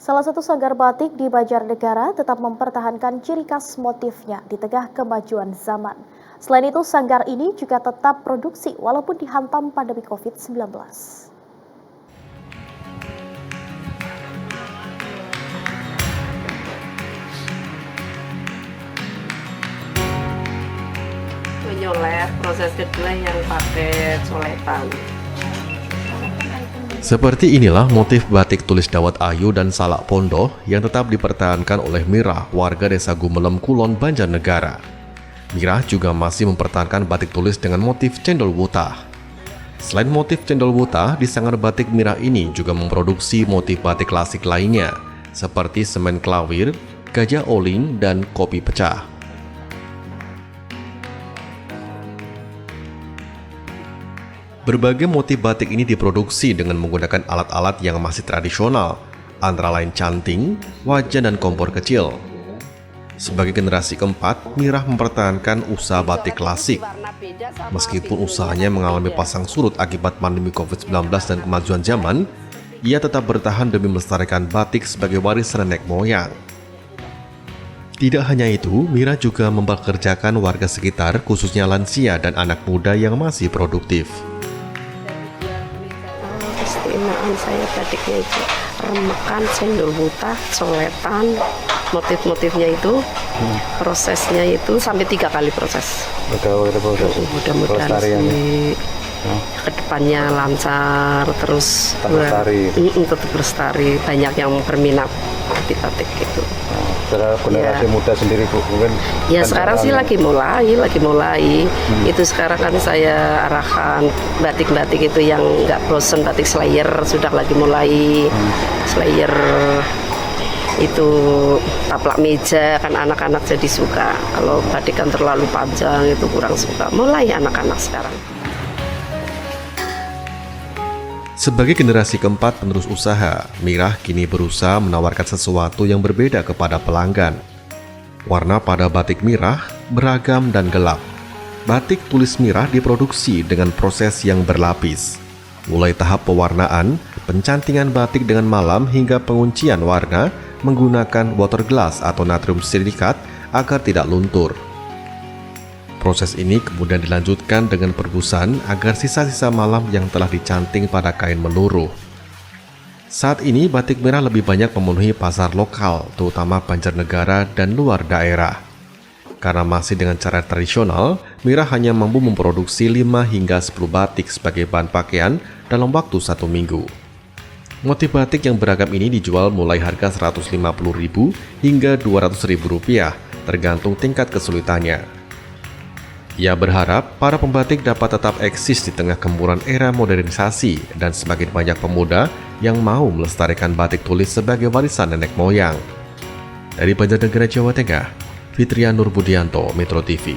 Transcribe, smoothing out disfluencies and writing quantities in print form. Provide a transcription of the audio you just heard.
Salah satu sanggar batik di Banjarnegara tetap mempertahankan ciri khas motifnya di tengah kemajuan zaman. Selain itu, sanggar ini juga tetap produksi walaupun dihantam pandemi COVID-19. Menyolet, proses kedua yang pakai coletan. Seperti inilah motif batik tulis Dawat Ayu dan Salak Pondo yang tetap dipertahankan oleh Mirah, warga desa Gumelem Kulon, Banjarnegara. Mirah juga masih mempertahankan batik tulis dengan motif cendol wutah. Selain motif cendol wutah, di sanggar batik Mirah ini juga memproduksi motif batik klasik lainnya, seperti semen kelawir, gajah oling, dan kopi pecah. Berbagai motif batik ini diproduksi dengan menggunakan alat-alat yang masih tradisional, antara lain canting, wajan, dan kompor kecil. Sebagai generasi keempat, Mirah mempertahankan usaha batik klasik. Meskipun usahanya mengalami pasang surut akibat pandemi COVID-19 dan kemajuan zaman, ia tetap bertahan demi melestarikan batik sebagai warisan nenek moyang. Tidak hanya itu, Mirah juga mempekerjakan warga sekitar, khususnya lansia dan anak muda yang masih produktif. Keistimewaan saya batiknya itu remekan, cendol wutah, coletan, motif-motifnya itu prosesnya itu sampai 3 kali proses. Mudah-mudahan sih kedepannya lancar, terus tetap lestari, banyak yang berminat di batik itu. Generasi muda sendiri Bu, mungkin ya sekarang sih lagi mulai. Itu sekarang kan saya arahkan batik-batik itu yang nggak bosen, batik slayer sudah lagi mulai. Slayer itu taplak meja kan anak-anak jadi suka. Kalau batik kan terlalu panjang itu kurang suka. Mulai anak-anak sekarang. Sebagai generasi keempat penerus usaha, Mirah kini berusaha menawarkan sesuatu yang berbeda kepada pelanggan. Warna pada batik Mirah beragam dan gelap. Batik tulis Mirah diproduksi dengan proses yang berlapis. Mulai tahap pewarnaan, pencantingan batik dengan malam hingga penguncian warna menggunakan water glass atau natrium silikat agar tidak luntur. Proses ini kemudian dilanjutkan dengan perbusan agar sisa-sisa malam yang telah dicanting pada kain meluruh. Saat ini batik Mirah lebih banyak memenuhi pasar lokal, terutama Banjarnegara dan luar daerah. Karena masih dengan cara tradisional, Mirah hanya mampu memproduksi 5 hingga 10 batik sebagai bahan pakaian dalam waktu 1 minggu. Motif batik yang beragam ini dijual mulai harga Rp150.000 hingga Rp200.000, tergantung tingkat kesulitannya. Ia berharap para pembatik dapat tetap eksis di tengah gempuran era modernisasi dan semakin banyak pemuda yang mau melestarikan batik tulis sebagai warisan nenek moyang. Dari Banjarnegara, Jawa Tengah, Fitrian Nurbudianto, Metro TV.